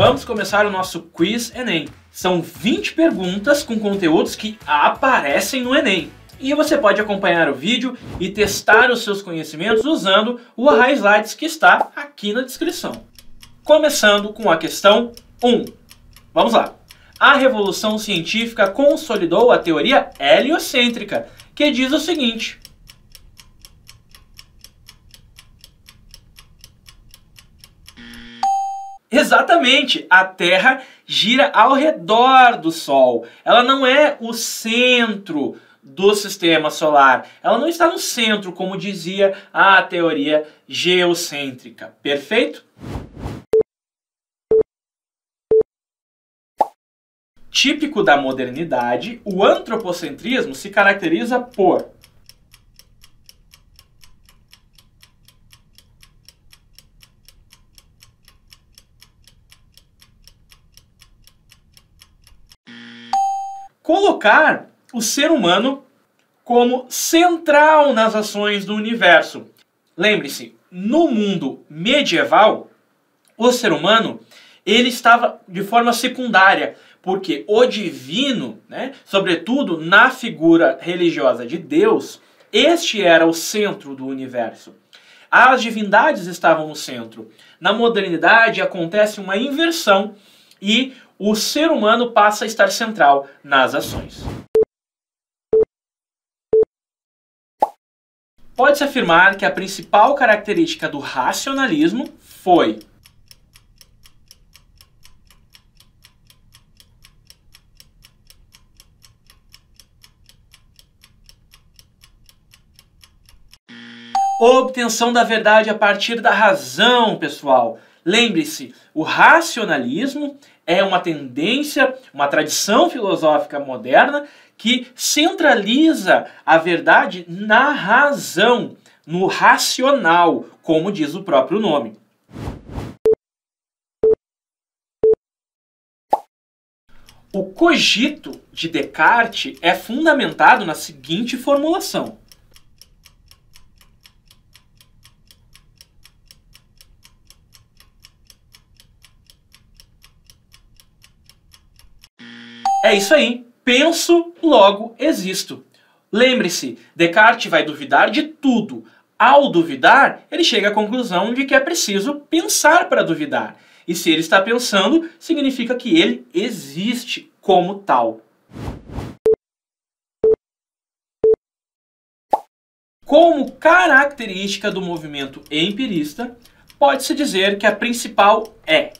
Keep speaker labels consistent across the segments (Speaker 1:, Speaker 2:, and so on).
Speaker 1: Vamos começar o nosso Quiz Enem. São 20 perguntas com conteúdos que aparecem no Enem. E você pode acompanhar o vídeo e testar os seus conhecimentos usando o Highlights que está aqui na descrição. Começando com a questão 1. Vamos lá. A Revolução Científica consolidou a teoria heliocêntrica, que diz o seguinte: exatamente, a Terra gira ao redor do Sol. Ela não é o centro do sistema solar. Ela não está no centro, como dizia a teoria geocêntrica. Perfeito? Típico da modernidade, o antropocentrismo se caracteriza por colocar o ser humano como central nas ações do universo. Lembre-se, no mundo medieval, o ser humano ele estava de forma secundária, porque o divino, sobretudo na figura religiosa de Deus, este era o centro do universo. As divindades estavam no centro. Na modernidade acontece uma inversão e o ser humano passa a estar central nas ações. Pode-se afirmar que a principal característica do racionalismo foi obtenção da verdade a partir da razão, pessoal. Lembre-se, o racionalismo é uma tendência, uma tradição filosófica moderna que centraliza a verdade na razão, no racional, como diz o próprio nome. O cogito de Descartes é fundamentado na seguinte formulação: é isso aí, penso, logo existo. Lembre-se, Descartes vai duvidar de tudo. Ao duvidar, ele chega à conclusão de que é preciso pensar para duvidar. E se ele está pensando, significa que ele existe como tal. Como característica do movimento empirista, pode-se dizer que a principal é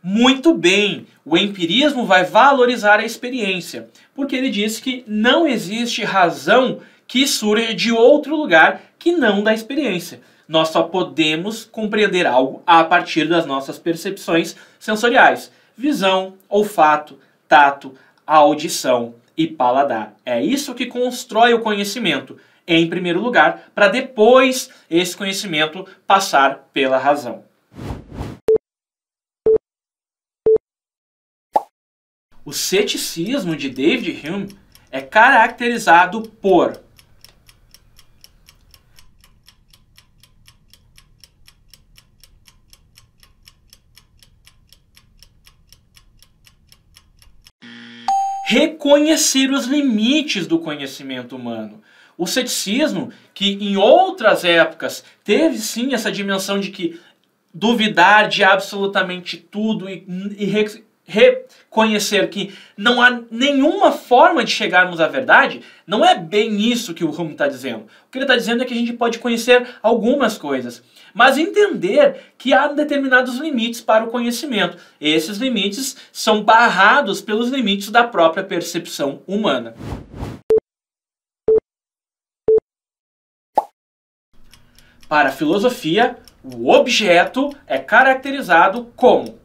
Speaker 1: muito bem, o empirismo vai valorizar a experiência, porque ele diz que não existe razão que surja de outro lugar que não da experiência. Nós só podemos compreender algo a partir das nossas percepções sensoriais: visão, olfato, tato, audição e paladar. É isso que constrói o conhecimento, em primeiro lugar, para depois esse conhecimento passar pela razão. O ceticismo de David Hume é caracterizado por reconhecer os limites do conhecimento humano. O ceticismo, que em outras épocas teve sim essa dimensão de que duvidar de absolutamente tudo e reconhecer que não há nenhuma forma de chegarmos à verdade, não é bem isso que o Hume está dizendo. O que ele está dizendo é que a gente pode conhecer algumas coisas, mas entender que há determinados limites para o conhecimento. Esses limites são barrados pelos limites da própria percepção humana. Para a filosofia, o objeto é caracterizado como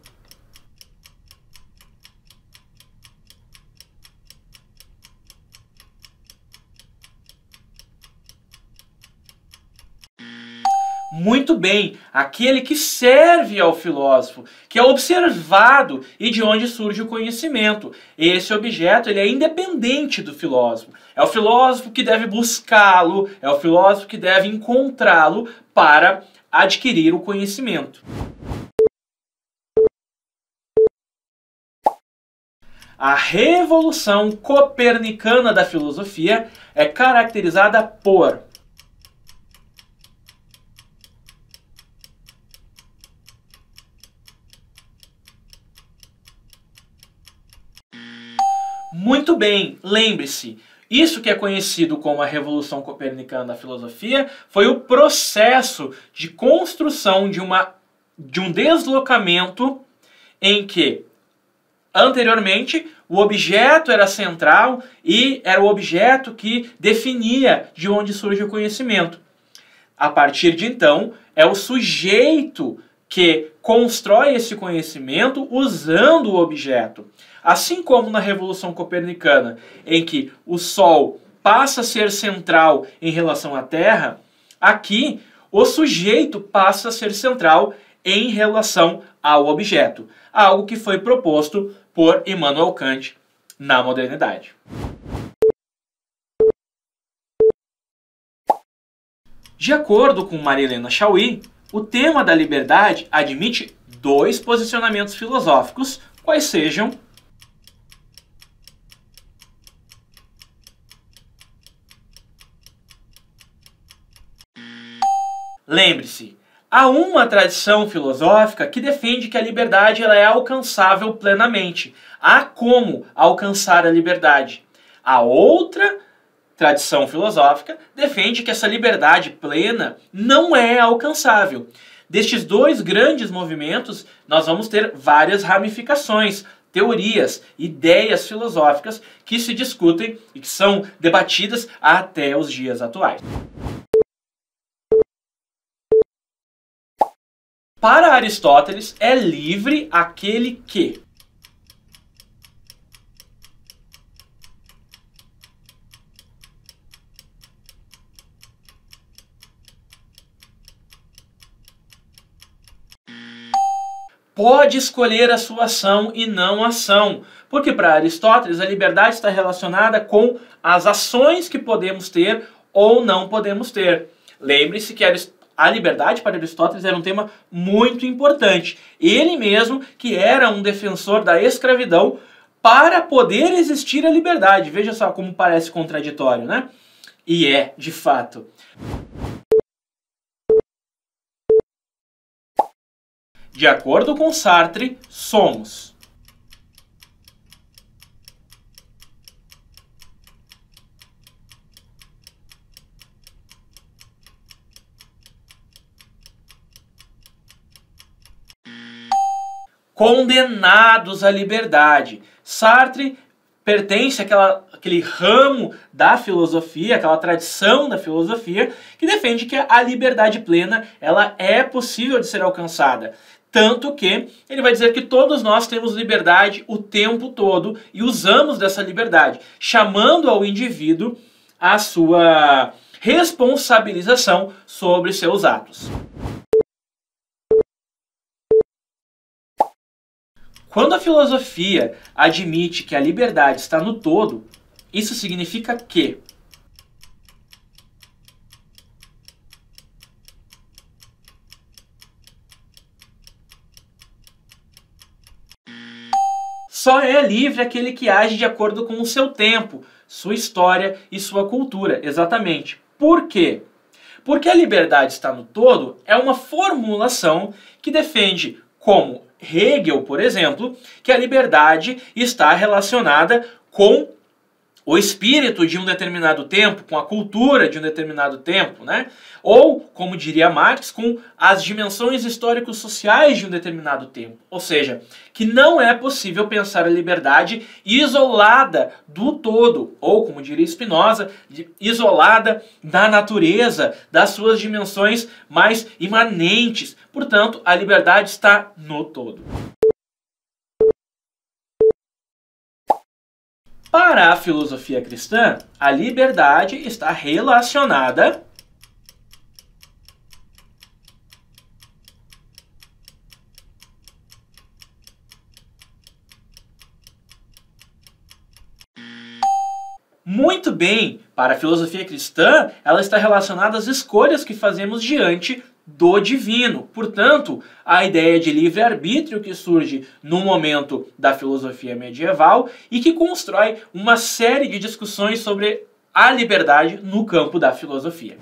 Speaker 1: Muito bem, aquele que serve ao filósofo, que é observado e de onde surge o conhecimento. Esse objeto ele é independente do filósofo. É o filósofo que deve buscá-lo, é o filósofo que deve encontrá-lo para adquirir o conhecimento. A revolução copernicana da filosofia é caracterizada por Muito bem, lembre-se, isso que é conhecido como a Revolução Copernicana da Filosofia foi o processo de construção de um deslocamento em que, anteriormente, o objeto era central e era o objeto que definia de onde surge o conhecimento. A partir de então, é o sujeito que constrói esse conhecimento usando o objeto. Assim como na Revolução Copernicana, em que o Sol passa a ser central em relação à Terra, aqui o sujeito passa a ser central em relação ao objeto, algo que foi proposto por Immanuel Kant na modernidade. De acordo com Maria Helena Chauí, o tema da liberdade admite dois posicionamentos filosóficos, quais sejam: lembre-se, há uma tradição filosófica que defende que a liberdade ela é alcançável plenamente. Há como alcançar a liberdade. A outra tradição filosófica defende que essa liberdade plena não é alcançável. Destes dois grandes movimentos, nós vamos ter várias ramificações, teorias, ideias filosóficas que se discutem e que são debatidas até os dias atuais. Para Aristóteles, é livre aquele que pode escolher a sua ação e não a ação. Porque para Aristóteles a liberdade está relacionada com as ações que podemos ter ou não podemos ter. Lembre-se que a liberdade para Aristóteles era um tema muito importante. Ele mesmo que era um defensor da escravidão para poder existir a liberdade. Veja só como parece contraditório, né? E é, de fato. De acordo com Sartre, somos condenados à liberdade. Sartre pertence àquele ramo da filosofia, aquela tradição da filosofia, que defende que a liberdade plena ela é possível de ser alcançada. Tanto que ele vai dizer que todos nós temos liberdade o tempo todo e usamos dessa liberdade, chamando ao indivíduo a sua responsabilização sobre seus atos. Quando a filosofia admite que a liberdade está no todo, isso significa que só é livre aquele que age de acordo com o seu tempo, sua história e sua cultura, exatamente. Por quê? Porque a liberdade está no todo é uma formulação que defende, como Hegel, por exemplo, que a liberdade está relacionada com o espírito de um determinado tempo, com a cultura de um determinado tempo, né? Ou, como diria Marx, com as dimensões histórico-sociais de um determinado tempo. Ou seja, que não é possível pensar a liberdade isolada do todo, ou, como diria Spinoza, isolada da natureza, das suas dimensões mais imanentes. Portanto, a liberdade está no todo. Para a filosofia cristã, a liberdade está relacionada Muito bem, para a filosofia cristã, ela está relacionada às escolhas que fazemos diante do divino. Portanto, a ideia de livre-arbítrio que surge no momento da filosofia medieval e que constrói uma série de discussões sobre a liberdade no campo da filosofia.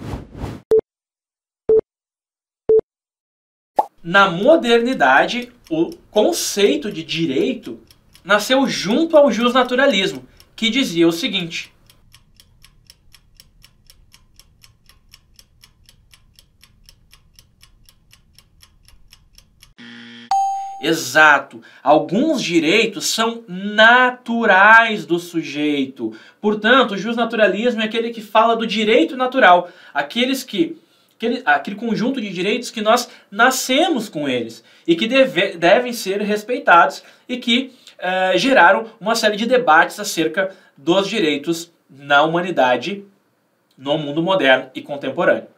Speaker 1: Na modernidade, o conceito de direito nasceu junto ao justnaturalismo, que dizia o seguinte: exato. Alguns direitos são naturais do sujeito. Portanto, o justnaturalismo é aquele que fala do direito natural, aquele conjunto de direitos que nós nascemos com eles e que devem ser respeitados e que geraram uma série de debates acerca dos direitos na humanidade, no mundo moderno e contemporâneo.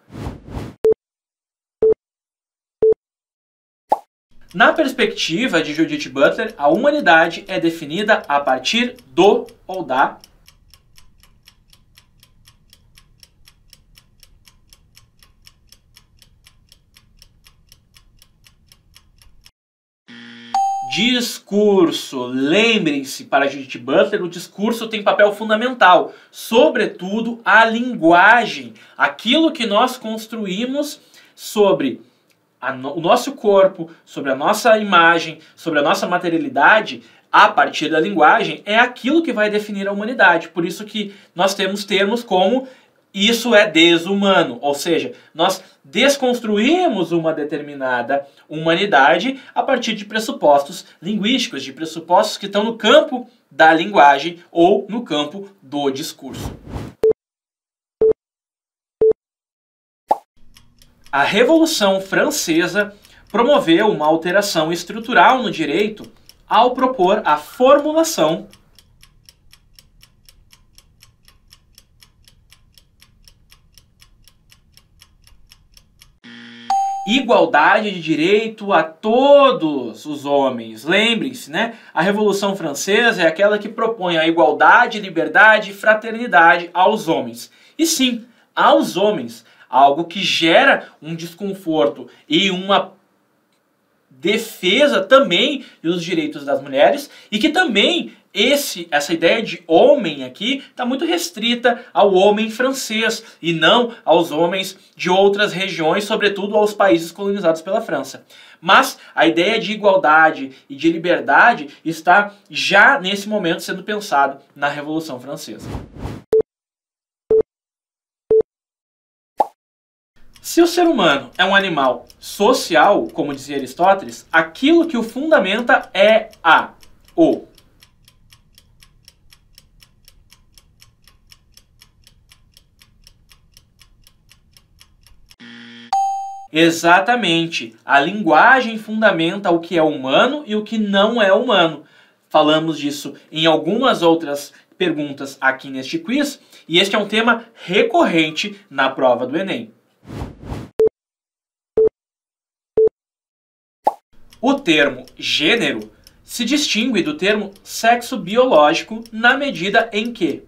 Speaker 1: Na perspectiva de Judith Butler, a humanidade é definida a partir do ou da discurso. Lembrem-se, para Judith Butler, o discurso tem papel fundamental, sobretudo a linguagem, aquilo que nós construímos sobre o nosso corpo, sobre a nossa imagem, sobre a nossa materialidade, a partir da linguagem, é aquilo que vai definir a humanidade. Por isso que nós temos termos como isso é desumano, ou seja, nós desconstruímos uma determinada humanidade a partir de pressupostos linguísticos, de pressupostos que estão no campo da linguagem ou no campo do discurso. A Revolução Francesa promoveu uma alteração estrutural no direito ao propor a formulação igualdade de direito a todos os homens. Lembrem-se, né? A Revolução Francesa é aquela que propõe a igualdade, liberdade e fraternidade aos homens. E sim, aos homens. Algo que gera um desconforto e uma defesa também dos direitos das mulheres e que também essa ideia de homem aqui está muito restrita ao homem francês e não aos homens de outras regiões, sobretudo aos países colonizados pela França. Mas a ideia de igualdade e de liberdade está já nesse momento sendo pensado na Revolução Francesa. Se o ser humano é um animal social, como dizia Aristóteles, aquilo que o fundamenta é o exatamente. A linguagem fundamenta o que é humano e o que não é humano. Falamos disso em algumas outras perguntas aqui neste quiz, e este é um tema recorrente na prova do Enem. O termo gênero se distingue do termo sexo biológico na medida em que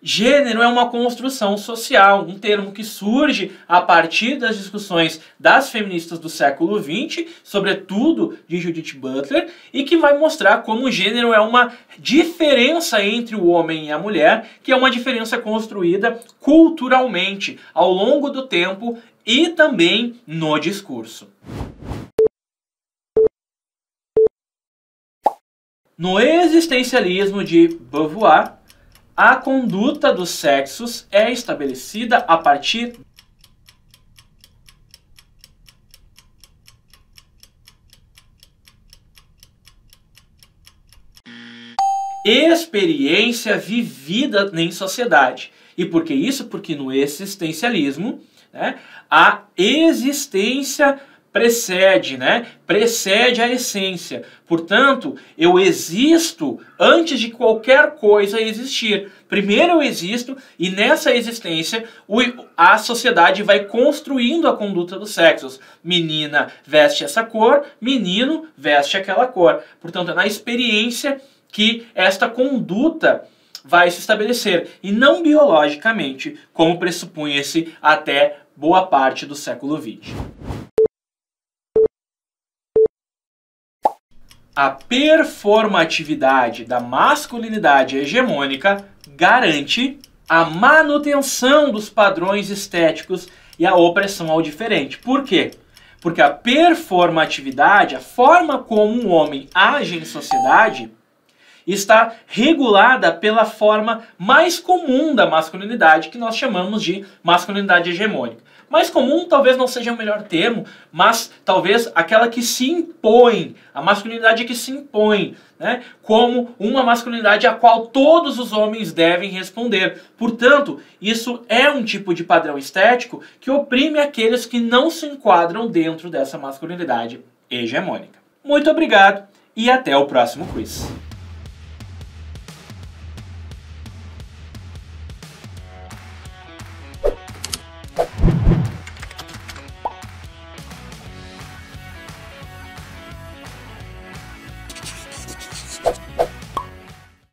Speaker 1: gênero é uma construção social, um termo que surge a partir das discussões das feministas do século XX, sobretudo de Judith Butler, e que vai mostrar como o gênero é uma diferença entre o homem e a mulher, que é uma diferença construída culturalmente ao longo do tempo e também no discurso. No existencialismo de Beauvoir, a conduta dos sexos é estabelecida a partir experiência vivida em sociedade. E por que isso? Porque no existencialismo, né, a existência precede, né? Precede a essência. Portanto, eu existo antes de qualquer coisa existir. Primeiro eu existo e nessa existência a sociedade vai construindo a conduta dos sexos. Menina veste essa cor, menino veste aquela cor. Portanto, é na experiência que esta conduta vai se estabelecer e não biologicamente, como pressupunha-se até boa parte do século XX. A performatividade da masculinidade hegemônica garante a manutenção dos padrões estéticos e a opressão ao diferente. Por quê? Porque a performatividade, a forma como um homem age em sociedade, está regulada pela forma mais comum da masculinidade, que nós chamamos de masculinidade hegemônica. Mais comum talvez não seja o melhor termo, mas talvez aquela que se impõe, a masculinidade que se impõe, né, como uma masculinidade a qual todos os homens devem responder. Portanto, isso é um tipo de padrão estético que oprime aqueles que não se enquadram dentro dessa masculinidade hegemônica. Muito obrigado e até o próximo quiz.